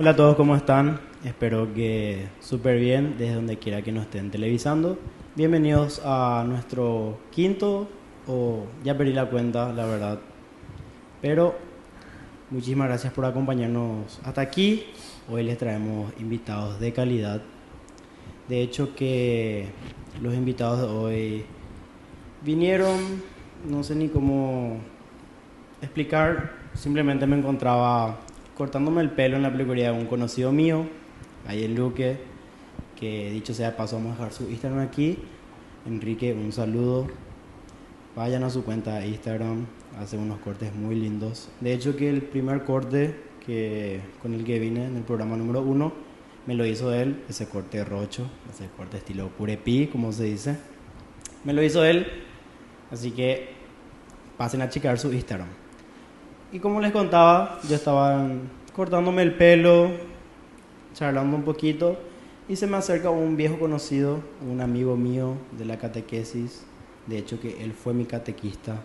Hola a todos, ¿cómo están? Espero que súper bien desde donde quiera que nos estén televisando. Bienvenidos a nuestro quinto, o ya perdí la cuenta, la verdad. Pero muchísimas gracias por acompañarnos hasta aquí. Hoy les traemos invitados de calidad. De hecho que los invitados de hoy vinieron, no sé ni cómo explicar, simplemente me encontraba cortándome el pelo en la peluquería de un conocido mío, ahí en Luque, que dicho sea de paso vamos a dejar su Instagram aquí. Enrique, un saludo. Vayan a su cuenta de Instagram, hace unos cortes muy lindos. De hecho que el primer corte con el que vine en el programa número 1 me lo hizo él, ese corte rocho, ese corte estilo purepi, como se dice. Me lo hizo él, así que pasen a checar su Instagram. Y como les contaba, yo estaba cortándome el pelo, charlando un poquito, y se me acerca un viejo conocido, un amigo mío de la catequesis, de hecho que él fue mi catequista,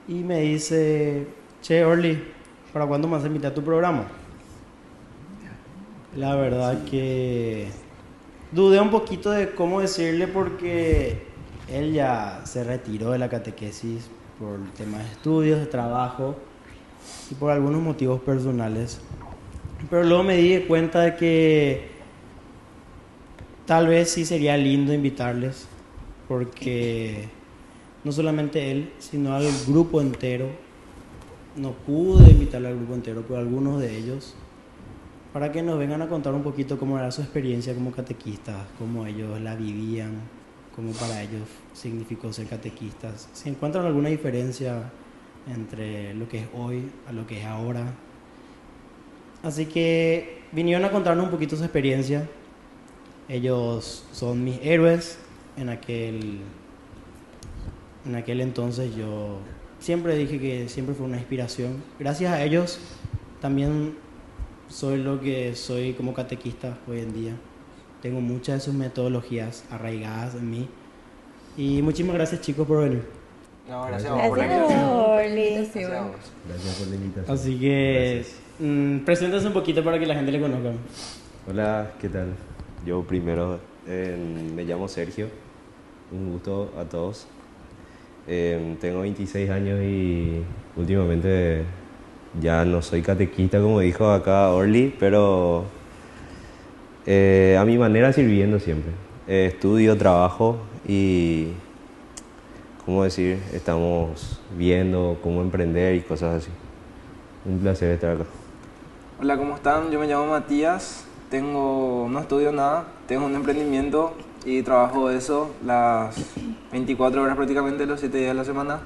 y me dice: che, Orly, ¿para cuándo me vas a invitar a tu programa? La verdad que dudé un poquito de cómo decirle, porque él ya se retiró de la catequesis por temas de estudios, de trabajo y por algunos motivos personales. Pero luego me di cuenta de que tal vez sí sería lindo invitarles, porque no solamente él, sino al grupo entero. No pude invitarle al grupo entero, pero algunos de ellos, para que nos vengan a contar un poquito cómo era su experiencia como catequistas, cómo ellos la vivían, cómo para ellos significó ser catequistas, si encuentran alguna diferencia entre lo que es hoy a lo que es ahora. Así que vinieron a contarnos un poquito su experiencia. Ellos son mis héroes. En aquel entonces yo siempre dije que siempre fue una inspiración. Gracias a ellos también soy lo que soy como catequista hoy en día. Tengo muchas de sus metodologías arraigadas en mí. Y muchísimas gracias, chicos, por venir. No, gracias a vos por la Gracias, invitación. Orly. Gracias a vos. Gracias por la invitación. Así que preséntense un poquito para que la gente le conozca. Hola, ¿qué tal? Yo primero me llamo Sergio. Un gusto a todos. Tengo 26 años y últimamente ya no soy catequista, como dijo acá Orly, pero a mi manera sirviendo siempre. Estudio, trabajo y, ¿cómo decir? Estamos viendo cómo emprender y cosas así. Un placer estar acá. Hola, ¿cómo están? Yo me llamo Matías. No estudio nada, tengo un emprendimiento y trabajo de eso las 24 horas prácticamente, los 7 días de la semana.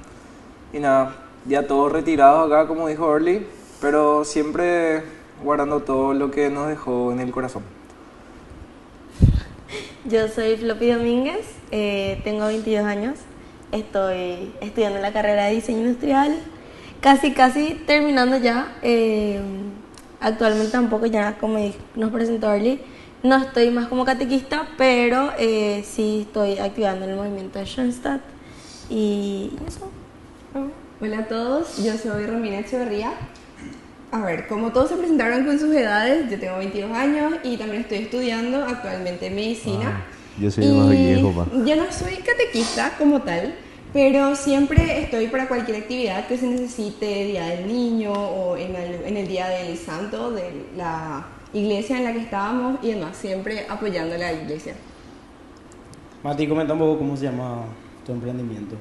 Y nada, ya todos retirados acá, como dijo Orly, pero siempre guardando todo lo que nos dejó en el corazón. Yo soy Floppy Domínguez, tengo 22 años, estoy estudiando la carrera de diseño industrial, casi terminando ya. Actualmente tampoco, ya como nos presentó Orly, no estoy más como catequista, pero sí estoy activando en el movimiento de Schoenstatt y eso. Hola a todos, yo soy Romina Echeverría. A ver, como todos se presentaron con sus edades, yo tengo 22 años y también estoy estudiando actualmente medicina. Yo soy el más viejo, pa. Yo no soy catequista como tal, pero siempre estoy para cualquier actividad que se necesite, Día del Niño o en el Día del Santo de la iglesia en la que estábamos y demás, siempre apoyando a la iglesia. Mati, comenta un poco cómo se llama tu emprendimiento.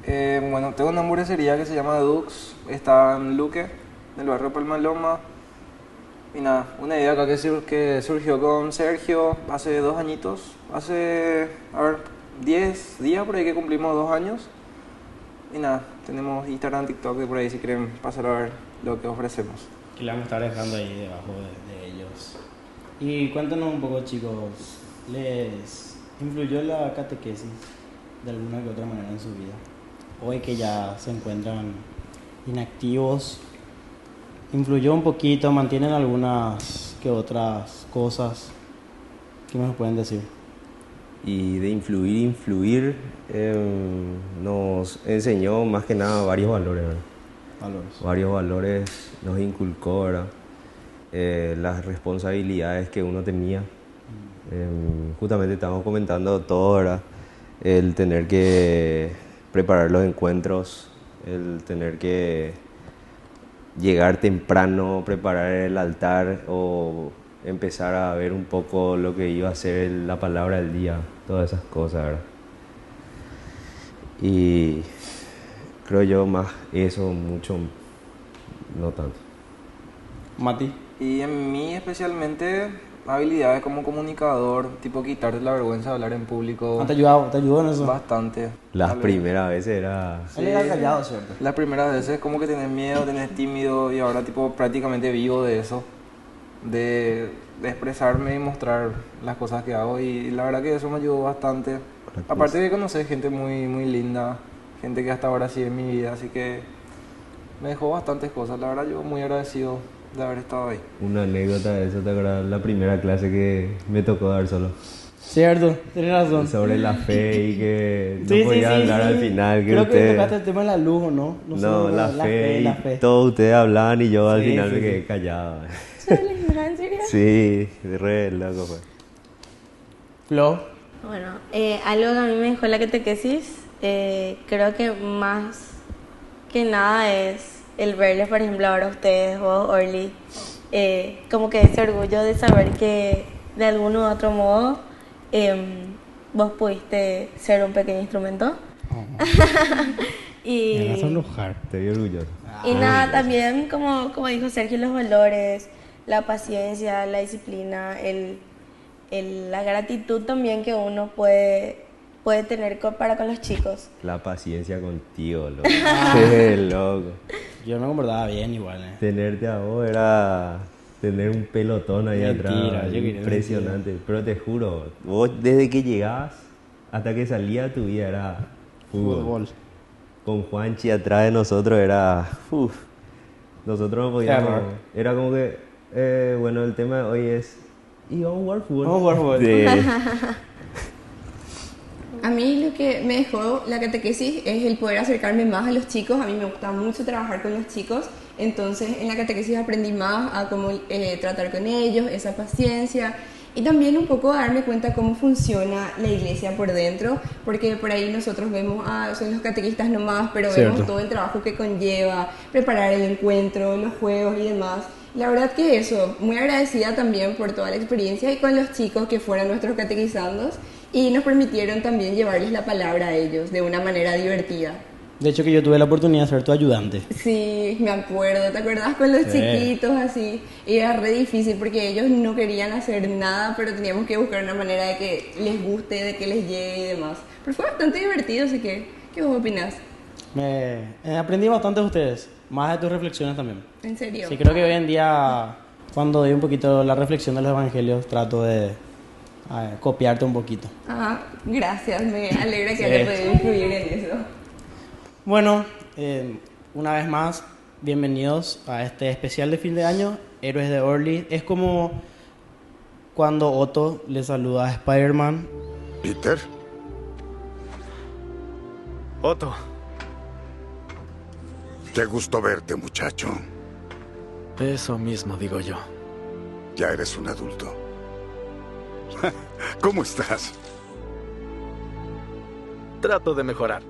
Bueno, tengo una hamburguesería que se llama Dux, está en Luque, en el barrio Palma Loma. Y nada, una idea acá que surgió con Sergio hace 2 añitos, hace, 10 días por ahí que cumplimos 2 años. Y nada, tenemos Instagram, TikTok y por ahí si quieren pasar a ver lo que ofrecemos. Que le vamos a estar dejando ahí debajo de ellos. Y cuéntanos un poco, chicos, ¿les influyó la catequesis de alguna que otra manera en su vida? Hoy que ya se encuentran inactivos, ¿influyó un poquito? ¿Mantienen algunas que otras cosas? ¿Qué me pueden decir? Y de influir, nos enseñó más que nada varios valores, ¿verdad? Valores. Varios valores nos inculcó, ¿verdad? las responsabilidades que uno tenía. Justamente estábamos comentando todo, ¿verdad? El tener que preparar los encuentros, el tener que llegar temprano, preparar el altar o empezar a ver un poco lo que iba a ser la palabra del día, todas esas cosas, ¿verdad? Y creo yo más eso, mucho, no tanto. Mati. Y en mí especialmente habilidades como comunicador, tipo quitarte la vergüenza de hablar en público. ¿Te ayudó en eso? Bastante. Las Tal vez. primeras veces era... Él era callado, ¿cierto? Las primeras veces como que tenés miedo, tenés tímido y ahora tipo prácticamente vivo de eso. De expresarme y mostrar las cosas que hago y la verdad que eso me ayudó bastante. Aparte de conocer gente muy, muy linda, gente que hasta ahora sigue en mi vida, así que me dejó bastantes cosas. La verdad yo muy agradecido de haber estado ahí. Una anécdota de eso, ¿te acuerdas? La primera clase que me tocó dar solo. Cierto, tenés razón. Sobre la fe y que no Sí, podía sí, hablar sí. al final. Que Creo que usted... tocaste el tema de la luz, ¿o no? No, sé, la fe la y fe. todos ustedes hablaban y yo al Sí, final sí, me quedé sí. callado. ¿En serio? Sí, re loco fue. Flo. Bueno, algo que a mí me dejó la catequesis, creo que más que nada es el verles, por ejemplo, ahora a ustedes, vos, Orly, como que ese orgullo de saber que de algún u otro modo vos pudiste ser un pequeño instrumento. Me vas a y, enojar. Estoy orgulloso. y nada, también como dijo Sergio, los valores, la paciencia, la disciplina, la gratitud también que uno puede tener para con los chicos. La paciencia contigo, loco. Qué loco. Yo me comportaba bien igual, Tenerte a vos era tener un pelotón ahí Mentira, atrás. yo quería Impresionante. Pero te juro, vos desde que llegabas hasta que salía tu vida era fútbol. Con Juanchi atrás de nosotros era... Nosotros no podíamos... Error. Era como que... bueno, el tema de hoy es... Y vamos a jugar fútbol. Vamos a jugar fútbol. Sí. A mí lo que me dejó la catequesis es el poder acercarme más a los chicos. A mí me gusta mucho trabajar con los chicos, entonces en la catequesis aprendí más a cómo tratar con ellos, esa paciencia y también un poco darme cuenta cómo funciona la iglesia por dentro, porque por ahí nosotros vemos, son los catequistas nomás, pero Cierto. vemos todo el trabajo que conlleva, preparar el encuentro, los juegos y demás. La verdad que eso, muy agradecida también por toda la experiencia y con los chicos que fueron nuestros catequizandos y nos permitieron también llevarles la palabra a ellos de una manera divertida. De hecho que yo tuve la oportunidad de ser tu ayudante. Sí, me acuerdo, ¿te acuerdas con los Sí. chiquitos así? Y era re difícil porque ellos no querían hacer nada, pero teníamos que buscar una manera de que les guste, de que les llegue y demás. Pero fue bastante divertido, así que, ¿qué vos opinás? Aprendí bastante de ustedes, más de tus reflexiones también. ¿En serio? Sí, creo que hoy en día, cuando doy un poquito la reflexión de los evangelios, trato de copiarte un poquito. Gracias, me alegra que Sí. haya podido influir en eso. Bueno, una vez más, bienvenidos a este especial de fin de año, Héroes de Orly. Es como cuando Otto le saluda a Spider-Man. ¿Peter? Otto, Qué gusto verte, muchacho. eso mismo digo yo. Ya eres un adulto. ¿Cómo estás? Trato de mejorar.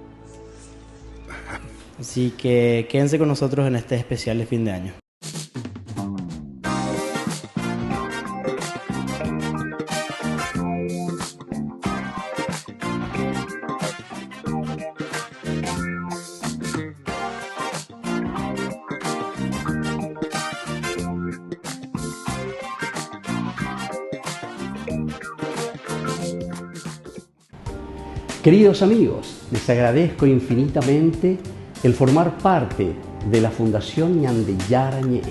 Así que quédense con nosotros en este especial de fin de año. Queridos amigos, les agradezco infinitamente el formar parte de la Fundación Ñandeyarañé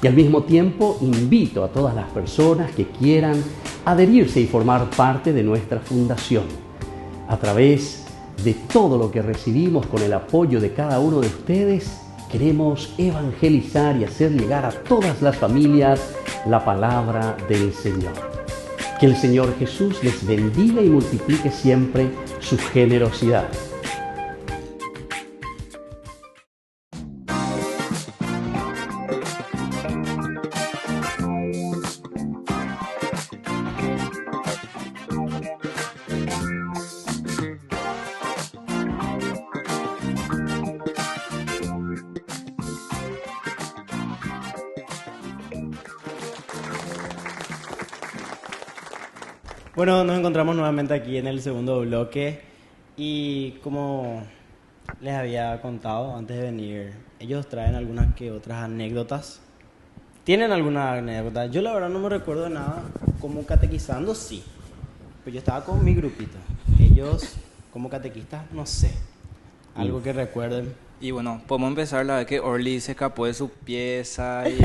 y al mismo tiempo invito a todas las personas que quieran adherirse y formar parte de nuestra fundación. A través de todo lo que recibimos con el apoyo de cada uno de ustedes, queremos evangelizar y hacer llegar a todas las familias la palabra del Señor. Que el Señor Jesús les bendiga y multiplique siempre su generosidad. Bueno, nos encontramos nuevamente aquí en el segundo bloque y como les había contado antes de venir, ellos traen algunas que otras anécdotas. ¿Tienen alguna anécdota? Yo la verdad no me recuerdo de nada, como catequizando sí, pero yo estaba con mi grupito. Ellos como catequistas, no sé, algo que recuerden. Y bueno, podemos empezar la vez que Orly se escapó de su pieza y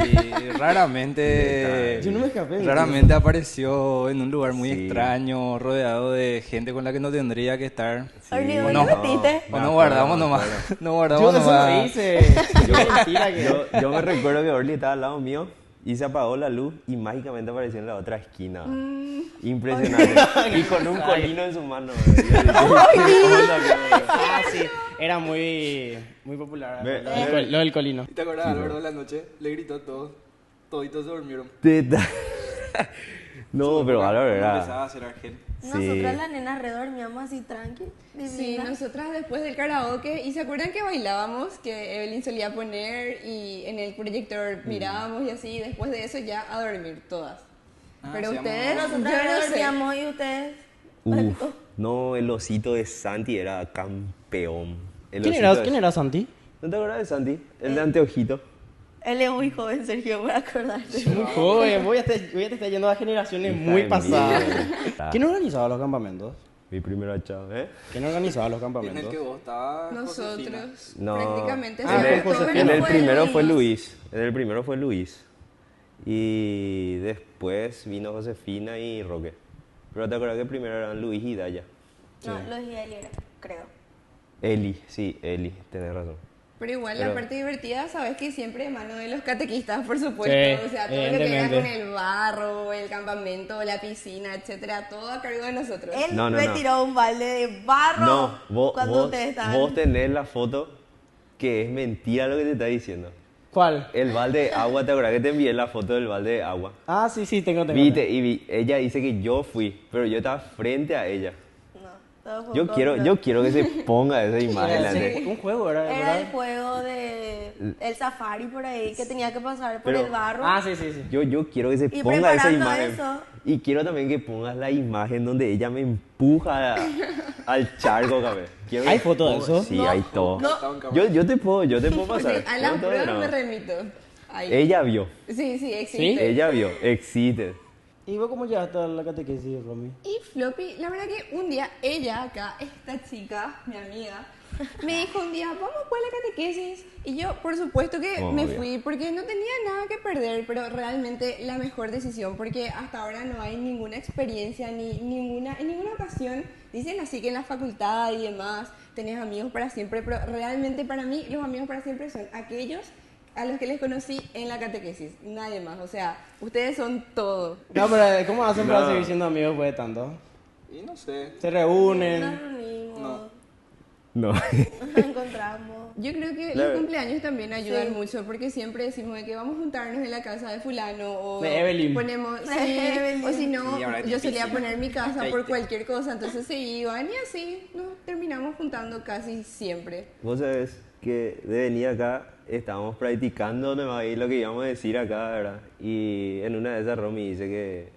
raramente... Yo no me escapé. Raramente apareció en un lugar muy Sí. extraño, rodeado de gente con la que no tendría que estar. Orly, ¿O ¿vos no? te metiste? O no guardamos nomás. No guardamos Yo eso nomás. no hice. Yo mentira que... Yo me recuerdo que Orly estaba al lado mío y se apagó la luz y mágicamente apareció en la otra esquina. Impresionante. Y con un colino en su mano. Ah, sí, era muy popular lo del colino. ¿Te acuerdas, Álvaro, de la noche? Le gritó a todos. Toditos se durmieron. No, pero Álvaro Empezaba era... a hacer argel. Nosotras las nenas redormíamos así tranqui. Sí, divina. nosotras después del karaoke, ¿y se acuerdan que bailábamos? Que Evelyn solía poner y en el proyector mirábamos y así, y después de eso ya a dormir todas. Pero hacíamos- ustedes, yo Nosotras no sé. redormíamos y ustedes... Uf, no, el osito de Santi era campeón. El ¿Quién osito era, ¿Quién era Santi? ¿No te acuerdas de Santi? El de anteojito. Él es muy joven, Sergio, por acordarte. Muy joven, voy a estar yendo a generaciones muy Hija de pasadas. mierda. ¿Quién organizaba los campamentos? Mi primera chava, ¿eh? ¿Quién organizaba los En el campamentos? que vos estabas, Josefina. Nosotros, No. prácticamente. Ah, sobre con todo Josefina. En el fue primero Luis. fue Luis. En el primero fue Luis. Y después vino Josefina y Roque. Pero te acuerdas que primero eran Luis y Daya. No, los y él era, creo. Eli, sí, Eli, tenés razón. Pero igual Pero- la parte divertida, sabes que siempre de mano de los catequistas, por supuesto. Sí, O sea, todo lo que era con evidentemente. el barro, el campamento, la piscina, etcétera, todo a cargo de nosotros. Él No, no, me no. tiró un balde de barro No, cuando ustedes estaban... vos tenés la foto que es mentira lo que te está diciendo. ¿Cuál? El balde de agua, ¿te acuerdas que te envié la foto del balde de agua? Ah, sí, tengo. Viste, y ella dice que yo fui, pero yo estaba frente a ella. No, todo fue Yo un quiero, complot. yo quiero que se ponga esa imagen. Era delante. un juego, Era el ¿verdad? juego de el safari por ahí, que tenía que pasar por Pero- el barro. Ah, sí. Yo quiero que se Y ponga esa preparando imagen. eso. Y quiero también que pongas la imagen donde ella me empuja al charco, cabrón. Quiero ¿Hay que foto de ponga- eso? Sí, No, hay todo. no. Yo te puedo pasar. Porque a la Tengo todo prueba grabado. me remito. Ahí. Ella vio, Sí, existe. ¿Sí? ella vio, existe. ¿Y vos cómo llegaste a la catequesis, Romy? Y Floppy, la verdad que un día ella acá, esta chica, mi amiga, me dijo un día, vamos pues a la catequesis. Y yo, por supuesto que me Obvio. fui porque no tenía nada que perder, pero realmente la mejor decisión porque hasta ahora no hay ninguna experiencia ni en ninguna ocasión. Dicen así que en la facultad y demás tenés amigos para siempre, pero realmente para mí los amigos para siempre son aquellos a los que les conocí en la catequesis, nadie más. O sea, ustedes son todo. No, pero ¿cómo hacen para No. seguir siendo amigos después de tanto? Y no sé. Se Nos reúnen. reunimos, No. nos encontramos. Yo creo que La- los cumpleaños también ayudan Sí. mucho porque siempre decimos de que vamos a juntarnos en la casa de fulano o De Evelyn. ponemos De sí, Evelyn. o si no Sí, ahora es yo solía difícil. poner mi casa por Aceite. cualquier cosa, entonces se iban y así nos terminamos juntando casi siempre. Vos sabés que de venir acá estábamos practicando nomás ahí lo que íbamos a decir acá, ¿verdad? Y en una de esas Romy dice que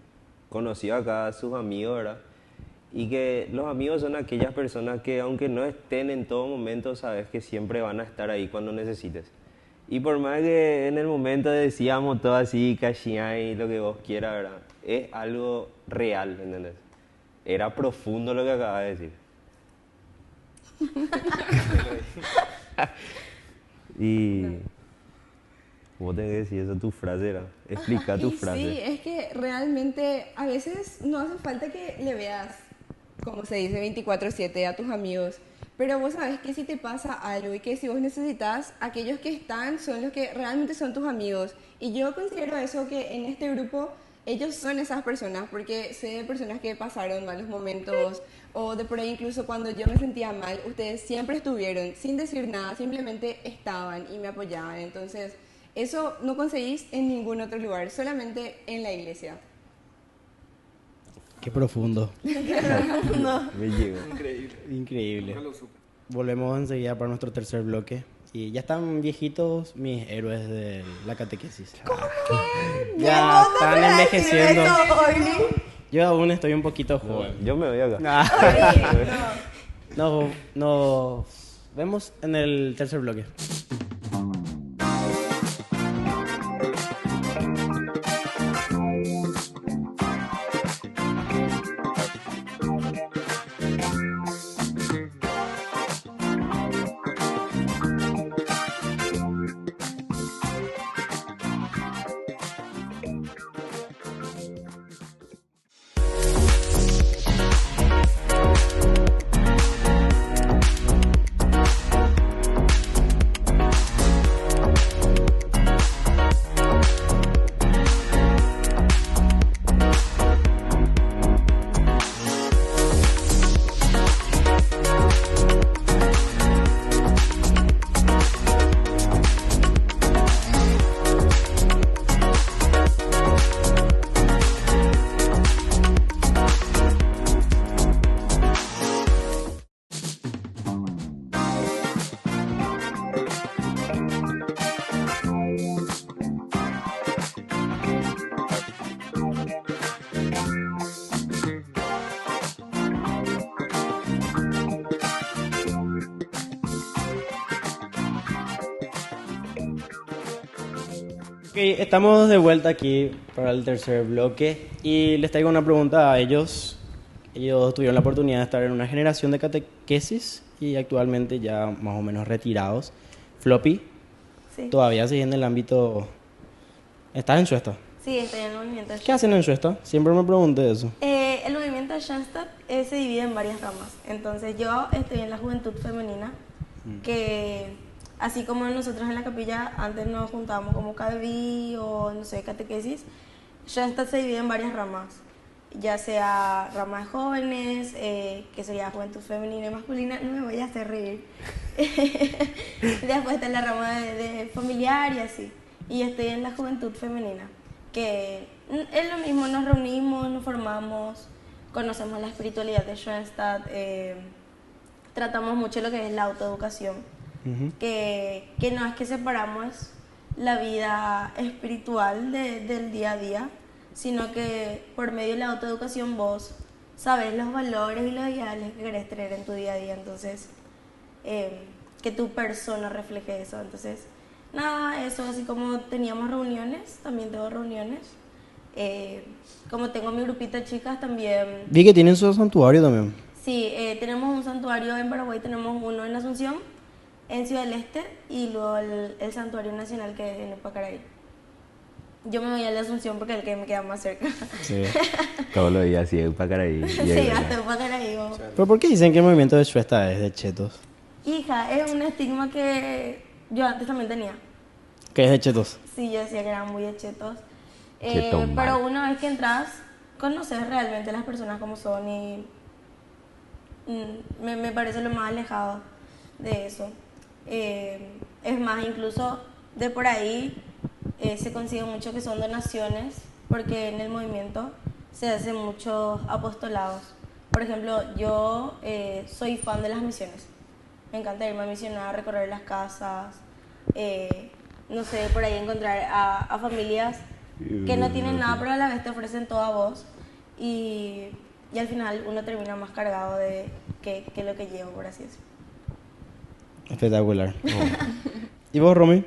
conoció acá a sus amigos, ¿verdad? Y que los amigos son aquellas personas que aunque no estén en todo momento, sabes que siempre van a estar ahí cuando necesites. Y por más que en el momento decíamos todo así, y lo que vos quieras, ¿verdad? Es algo real, ¿entendés? Era profundo lo que acabas de decir. Y vos tenés que decir eso, tu frase era. Explica tu Y frase. sí, es que realmente a veces no hace falta que le veas, como se dice, 24/7 a tus amigos. Pero vos sabés que si te pasa algo y que si vos necesitas, aquellos que están son los que realmente son tus amigos. Y yo considero eso que en este grupo ellos son esas personas, porque sé de personas que pasaron malos momentos o de por ahí incluso cuando yo me sentía mal, ustedes siempre estuvieron sin decir nada, simplemente estaban y me apoyaban. Entonces, eso no conseguís en ningún otro lugar, solamente en la iglesia. Qué profundo. Me llegó. Increíble. Increíble. Nunca lo supe. Volvemos enseguida para nuestro tercer bloque. Y ya están viejitos mis héroes de la catequesis. ¿Cómo Ya están envejeciendo. Yo aún estoy un poquito joven. Yo me voy acá. Nos vemos en el tercer bloque. Ok, estamos de vuelta aquí para el tercer bloque y les traigo una pregunta a ellos. Ellos tuvieron la oportunidad de estar en una generación de catequesis y actualmente ya más o menos retirados. Floppy, Sí. todavía sigue en el ámbito... ¿Estás en Schuesta? Sí, estoy en el movimiento. ¿Qué hacen en Schuesta? Siempre me pregunté eso. El movimiento de Schoenstatt se divide en varias ramas. Entonces yo estoy en la juventud femenina, que así como nosotros en la capilla antes nos juntábamos como KBI o no sé, catequesis, Schoenstatt se divide en varias ramas, ya sea rama de jóvenes, que sería juventud femenina y masculina, no me voy a hacer reír. Después está la rama de familiar y así. Y estoy en la juventud femenina, que es lo mismo, nos reunimos, nos formamos, conocemos la espiritualidad de Schoenstatt, tratamos mucho lo que es la autoeducación, que no es que separamos la vida espiritual del día a día, sino que por medio de la autoeducación vos sabes los valores y los ideales que querés tener en tu día a día, entonces que tu persona refleje eso. Entonces nada, eso, así como teníamos reuniones, también tengo reuniones. Como tengo mi grupito de chicas, también... Vi que tienen su santuario también. Sí, tenemos un santuario en Paraguay, tenemos uno en Asunción, en Ciudad del Este, y luego el santuario nacional que es en Upacaraí. Yo me voy a la Asunción porque es el que me queda más cerca. Sí. Todos los días así, Upacaraí. Sí, hasta Upacaraí. Vamos. ¿Pero por qué dicen que el movimiento de Schuesta es de chetos? Hija, es un estigma que yo antes también tenía. ¿Qué es de chetos? Sí, yo decía que eran muy chetos. Cheto mal. Pero una vez que entras, conoces realmente las personas como son y me parece lo más alejado de eso. Es más, incluso de por ahí se consigue mucho que son donaciones, porque en el movimiento se hacen muchos apostolados. Por ejemplo, yo soy fan de las misiones. Me encanta irme a misionar, recorrer las casas, no sé, por ahí encontrar a familias que no tienen nada, pero a la vez te ofrecen todo a vos. Y al final uno termina más cargado de que lo que llevo, por así decirlo. Espectacular. ¿Y vos, Romy?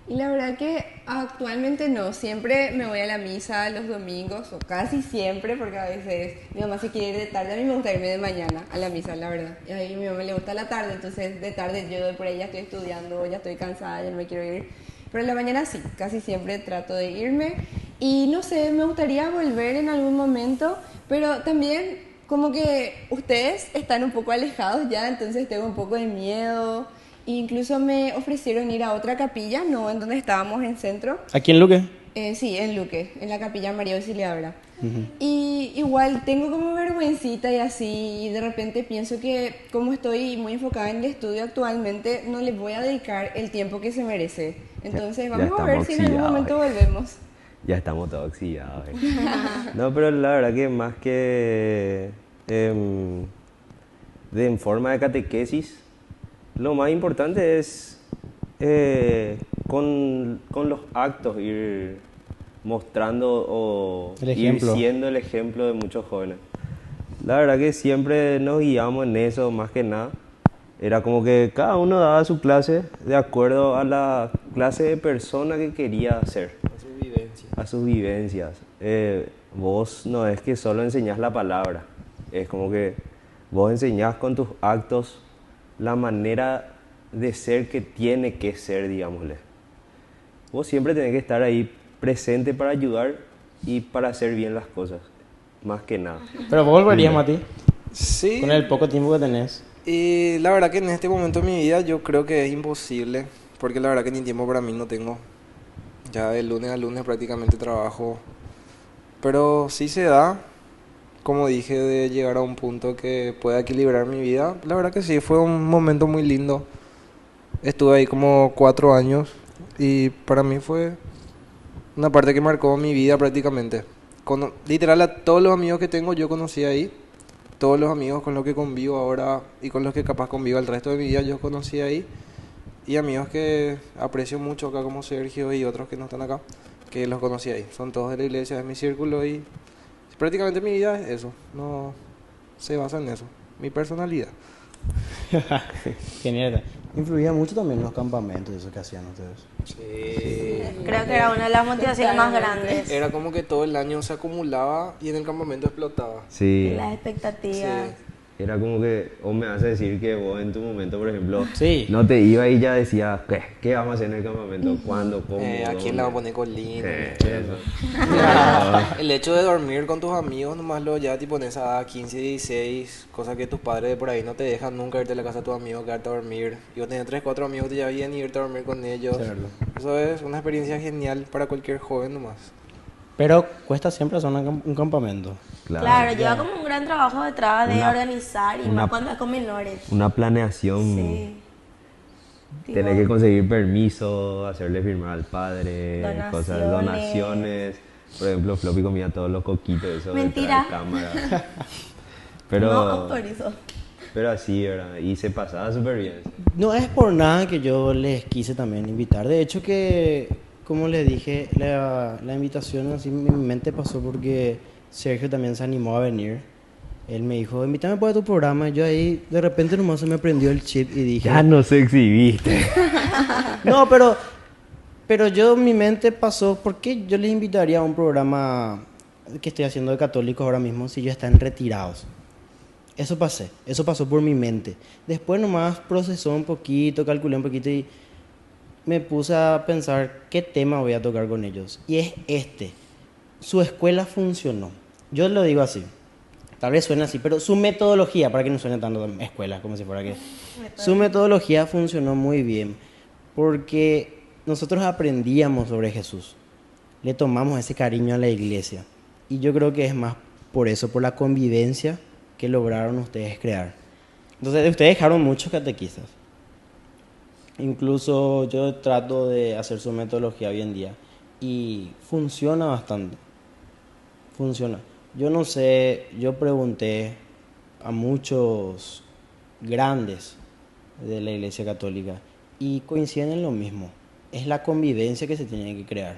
Y la verdad que actualmente no, siempre me voy a la misa los domingos, o casi siempre, porque a veces mi mamá se quiere ir de tarde, a mí me gusta irme de mañana a la misa, la verdad. Y a mi mamá le gusta la tarde, entonces de tarde yo por ahí ya estoy estudiando, ya estoy cansada, ya no me quiero ir. Pero en la mañana sí, casi siempre trato de irme. Y no sé, me gustaría volver en algún momento, pero también como que ustedes están un poco alejados ya, entonces tengo un poco de miedo. Incluso me ofrecieron ir a otra capilla, no en donde estábamos en centro. ¿Aquí en Luque? Sí, en Luque, en la capilla María Auxiliadora. Y igual tengo como vergüencita y así, y de repente pienso que como estoy muy enfocada en el estudio actualmente, no le voy a dedicar el tiempo que se merece. Entonces Ya vamos a ver estamos si en algún momento volvemos. Ya estamos todos oxidados. No, pero la verdad que más que en forma de catequesis, lo más importante es con los actos ir mostrando o El ir ejemplo. siendo el ejemplo de muchos jóvenes. La verdad que siempre nos guiamos en eso, más que nada. Era como que cada uno daba su clase de acuerdo a la clase de persona que quería ser, A su vivencia. a sus vivencias. Vos no es que solo enseñás la palabra, es como que vos enseñás con tus actos la manera de ser que tiene que ser, digámosle. Vos siempre tenés que estar ahí presente para ayudar y para hacer bien las cosas, más que nada. Pero vos volverías, Mati, Sí. con el poco tiempo que tenés. Y la verdad que en este momento de mi vida yo creo que es imposible, porque la verdad que ni tiempo para mí no tengo. Ya de lunes a lunes prácticamente trabajo. Pero sí se da, como dije, de llegar a un punto que pueda equilibrar mi vida. La verdad que sí, fue un momento muy lindo. Estuve ahí como 4 años y para mí fue una parte que marcó mi vida prácticamente. Literal a todos los amigos que tengo yo conocí ahí. Todos los amigos con los que convivo ahora y con los que capaz convivo el resto de mi vida yo conocí ahí. Y amigos que aprecio mucho acá como Sergio y otros que no están acá, que los conocí ahí. Son todos de la iglesia, de mi círculo y prácticamente mi vida es eso. No se basa en eso. Mi personalidad. Genial. Influía mucho también los campamentos y eso que hacían ustedes. Sí. Creo que era una de las motivaciones más grandes. Era como que todo el año se acumulaba y en el campamento explotaba. Sí, Las expectativas. Sí. era como que, o me hace decir que vos en tu momento, por ejemplo, Sí. no te iba y ya decías, ¿qué vamos a hacer en el campamento? ¿Cuándo? ¿Cómo? ¿A quién le vamos a poner colín? Eso. El hecho de dormir con tus amigos nomás lo ya tipo en esa edad, 15, 16, cosa que tus padres de por ahí no te dejan nunca irte a la casa de tus amigos, quedarte a dormir. Y vos tenés 3, 4 amigos que te llevan bien y irte a dormir con ellos. Cierto. Eso es una experiencia genial para cualquier joven nomás. Pero cuesta siempre hacer un campamento. Claro, lleva como un gran trabajo detrás de Una- organizar y una- más cuando es con menores. Una planeación, Sí. tener que conseguir permiso, hacerle firmar al padre, cosas, Donaciones. donaciones. Por ejemplo, Floppy comía todos los coquitos, eso Mentira. detrás de cámara. Pero, No autorizo. pero así, ¿verdad? Y se pasaba súper bien. No es por nada que yo les quise también invitar. De hecho que, como les dije, la invitación así en mi mente pasó porque Sergio también se animó a venir. Él me dijo, invítame para tu programa. Y yo ahí, de repente nomás se me prendió el chip y dije... Ya nos exhibiste. No, pero yo en mi mente pasó, ¿por qué yo les invitaría a un programa que estoy haciendo de católicos ahora mismo si ya están retirados? Eso pasó por mi mente. Después nomás procesó un poquito, calculé un poquito y me puse a pensar qué tema voy a tocar con ellos. Y es este. Su escuela funcionó. Yo lo digo así. Tal vez suene así, pero su metodología, para que no suene tanto escuela, como si fuera que... Su metodología funcionó muy bien, porque nosotros aprendíamos sobre Jesús. Le tomamos ese cariño a la iglesia. Y yo creo que es más por eso, por la convivencia que lograron ustedes crear. Entonces, ustedes dejaron muchos catequistas. Incluso yo trato de hacer su metodología hoy en día y funciona bastante. Funciona. Yo no sé, yo pregunté a muchos grandes de la Iglesia Católica y coinciden en lo mismo. Es la convivencia que se tiene que crear.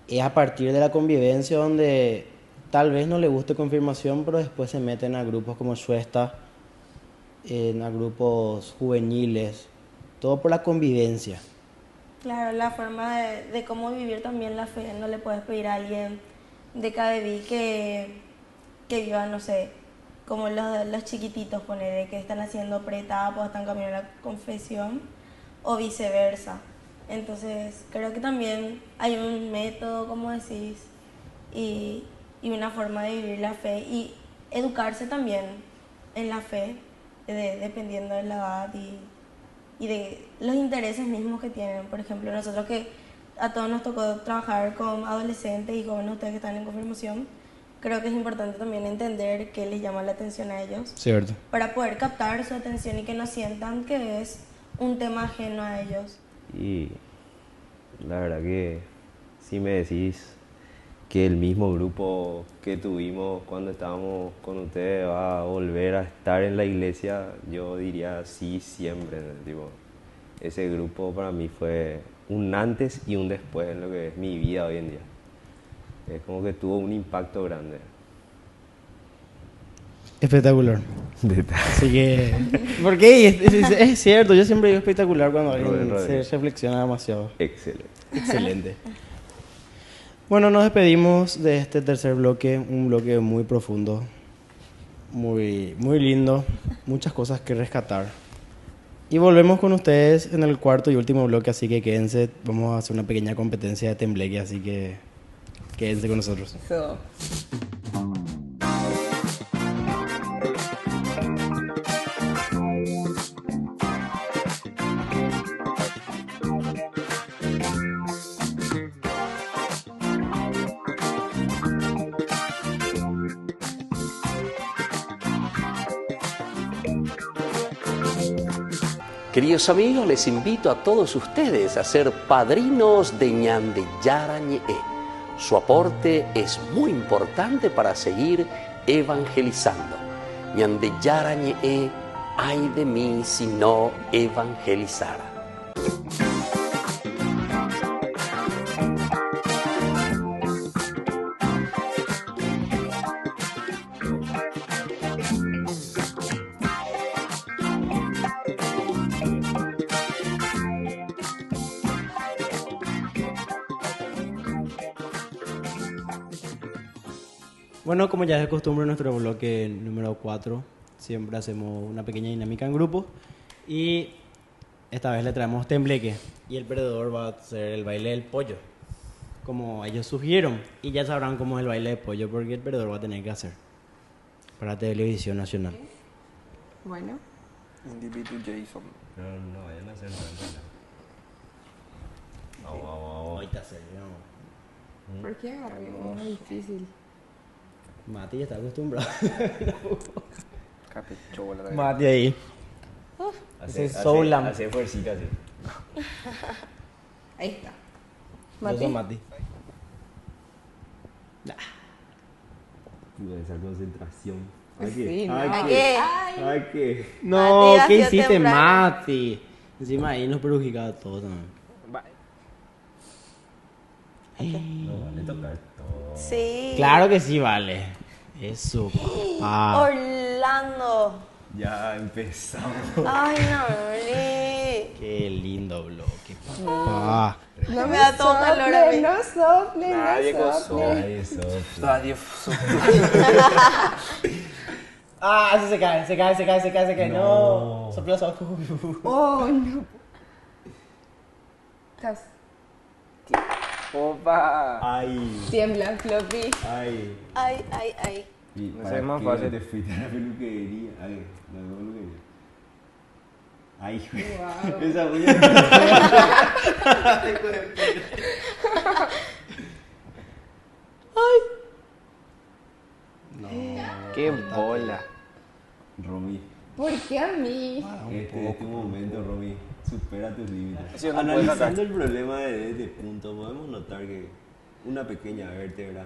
Es a partir de la convivencia donde tal vez no le guste confirmación, pero después se meten a grupos como Shuesta, a grupos juveniles, todo por la convivencia. Claro, la forma de cómo vivir también la fe. No le puedes pedir a alguien de KDV que viva, no sé, como los chiquititos, poner que están haciendo preetapa o están caminando a la confesión, o viceversa. Entonces, creo que también hay un método, como decís, y una forma de vivir la fe y educarse también en la fe, dependiendo de la edad y de los intereses mismos que tienen. Por ejemplo, nosotros que a todos nos tocó trabajar con adolescentes y jóvenes, ustedes que están en confirmación, creo que es importante también entender qué les llama la atención a ellos, Cierto. para poder captar su atención y que no sientan que es un tema ajeno a ellos. Y la verdad que si me decís que el mismo grupo que tuvimos cuando estábamos con ustedes va a volver a estar en la iglesia, yo diría sí siempre, tipo, ese grupo para mí fue un antes y un después en lo que es mi vida hoy en día. Es como que tuvo un impacto grande. Espectacular. Así que... ¿Por qué? Es cierto, yo siempre digo espectacular cuando alguien Rodri. se reflexiona demasiado. Excelente. Excelente. Bueno, nos despedimos de este tercer bloque, un bloque muy profundo, muy, muy lindo, muchas cosas que rescatar. Y volvemos con ustedes en el cuarto y último bloque, así que quédense, vamos a hacer una pequeña competencia de tembleque, así que quédense con nosotros. Eso. Queridos amigos, les invito a todos ustedes a ser padrinos de Ñandeyara Ñe'e. Su aporte es muy importante para seguir evangelizando. Ñandeyara Ñe'e, ay de mí si no evangelizara. Bueno, como ya es de costumbre en nuestro bloque número 4, siempre hacemos una pequeña dinámica en grupo y esta vez le traemos tembleque y el perdedor va a hacer el baile del pollo, como ellos sugirieron, y ya sabrán cómo es el baile del pollo porque el perdedor va a tener que hacer para Televisión Nacional. Bueno, Individuo Jason. No vayan a hacer nada. Vamos. Ahorita se no. ¿por qué agarré uno difícil? Mati ya está acostumbrado. Capichola. Mati ahí. Ese es Soulam. Hace fuercita así. Ahí está. Yo soy Mati. Esa concentración. Sí, no. ¿A qué? Ay, ¿qué? No, Mati, ¿qué nació hiciste, temprano. Mati? Encima ahí nos perjudicaba todo también. No vale tocar todo. Sí. Claro que sí, vale. Eso, papá. Orlando. Ya empezamos. Ay, no, Lee. Qué lindo bloque, papá. No Me da todo calor a mí. No soplen, Nadie no gozó. soplen. Ay, eso. Nadie Ah, sí se cae. No. Sopla. Oh, no. Estás. Opa. Ay. Tiembla, floppy. Ay. Ay. Y No para sé, más qué fácil. te fuiste a la peluquería. Ay, la peluquería. Ay, güey. Wow. Esa uña. Qué bola. Romy, ¿Por qué a mí? este momento, Romy, supera tus límites. Sí, no puedes sacar. Analizando el problema de este punto, podemos notar que una pequeña vértebra.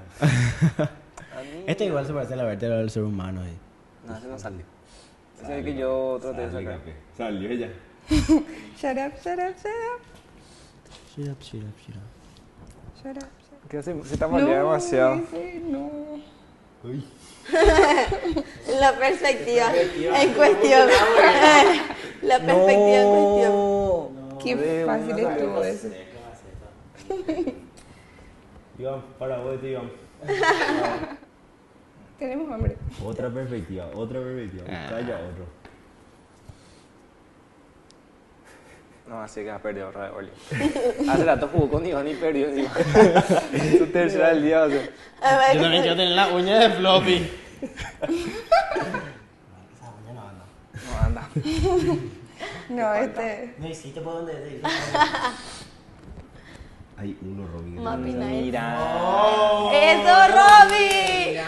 A mí. Este igual se parece a la vértebra del ser humano. No, ese no sale. Ese es el que yo traté de Sale, sacar. capé. Salió ya. Shut up, shut up, shut up. Shut up. Shut up. Que se tambalea demasiado. Ese no. Uy. La perspectiva en cuestión. La perspectiva en cuestión. Qué fácil estuvo eso. Iván, para vos, Iván. Tenemos hambre. Otra perspectiva. Calla otro. No, así que has perdido otra vez, Oli. Hace rato jugó con Iván y perdió. Su tercera del día, o sea. A ver, Yo también quiero tener la uña de floppy. No anda. No, este. No hiciste por donde. Hay uno, Romy. Mapi nice. Mira. ¡Eso, Robbie!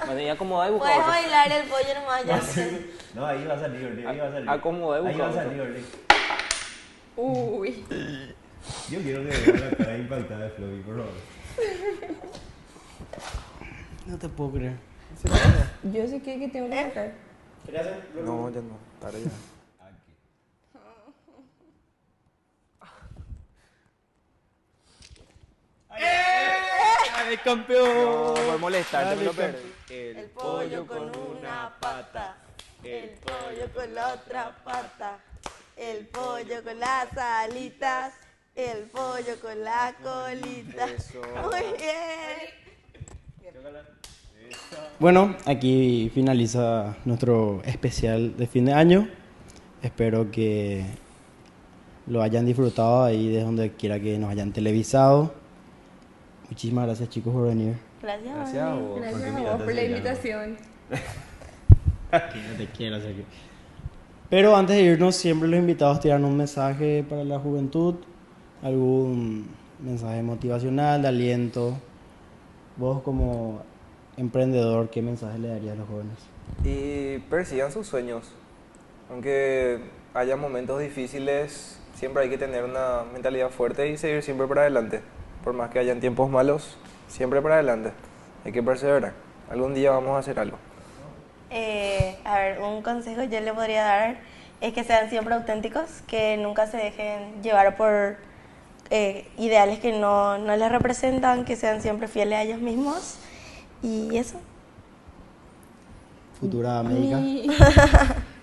Bueno, y acomoda y busca Puedes otro. bailar el pollo nomás ya. No, ahí va a salir, Acomoda y Ahí busca va a otro. salir, Uy. Yo quiero que me vean la cara impactada de Floppy, por favor. No te puedo creer. Yo sé que tengo que sacar. No, ya no. Para ya. campeón! Por molestarte, me lo Dale, perdí. El pollo con una pata, el pollo con la otra pata, el pollo con las alitas, el pollo con la colita. Eso. Muy bien. Bueno, aquí finaliza nuestro especial de fin de año. Espero que lo hayan disfrutado ahí de donde quiera que nos hayan televisado. Muchísimas gracias, chicos, por venir. Gracias. Gracias a vos. Gracias a vos miraste por la ese llano? invitación. Que no te quiero hacer que- Pero antes de irnos, siempre los invitados tiran un mensaje para la juventud, algún mensaje motivacional, de aliento. Vos como emprendedor, ¿qué mensaje le darías a los jóvenes? Y persigan sus sueños. Aunque haya momentos difíciles, siempre hay que tener una mentalidad fuerte y seguir siempre para adelante. Por más que hayan tiempos malos, siempre para adelante. Hay que perseverar. Algún día vamos a hacer algo. A ver, un consejo yo le podría dar es que sean siempre auténticos, que nunca se dejen llevar por ideales que no les representan, que sean siempre fieles a ellos mismos. Y eso. Futura médica.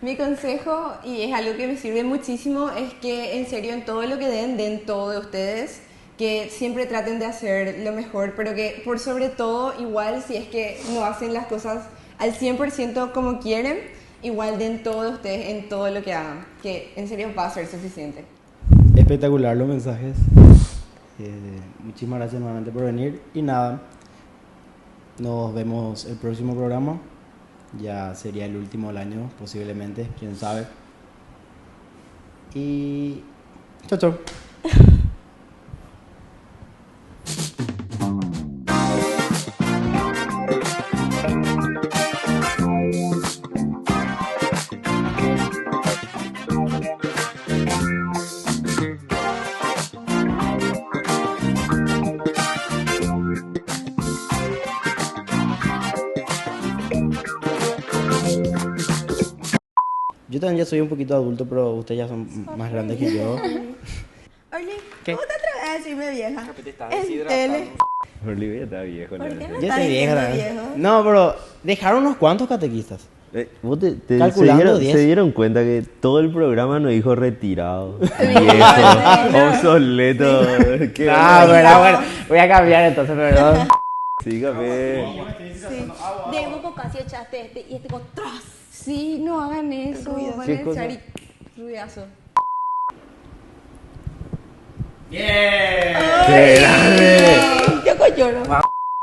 Mi consejo, y es algo que me sirve muchísimo, es que en serio en todo lo que den todo de ustedes, que siempre traten de hacer lo mejor, pero que por sobre todo, igual si es que no hacen las cosas al 100% como quieren, igual den todo de ustedes en todo lo que hagan, que en serio va a ser suficiente. Espectacular los mensajes. Muchísimas gracias nuevamente por venir. Y nada, nos vemos el próximo programa. Ya sería el último del año, posiblemente, quién sabe. Y chao, chao. Yo también ya soy un poquito adulto, pero ustedes ya son más grandes que yo. Orly, ¿Qué? ¿cómo te atreves a decirme vieja? Te estás En deshidratando. tele. Olivia ya está viejo. ¿Por la qué verdad. no Yo estás estoy diciendo vieja. viejo? No, pero dejaron unos cuantos catequistas. Vos Calculando se 10. dieron cuenta que todo el programa nos dijo retirado, Viejo. viejo, obsoleto. Qué Ah, bueno. verdad, bueno. Voy a cambiar entonces, perdón. Sí, café. De vos casi echaste este y este con tras. Sí, no hagan eso, van a ¿Qué cosa? echar ruidazo. Bien. ¡Qué grande! Yo lloro.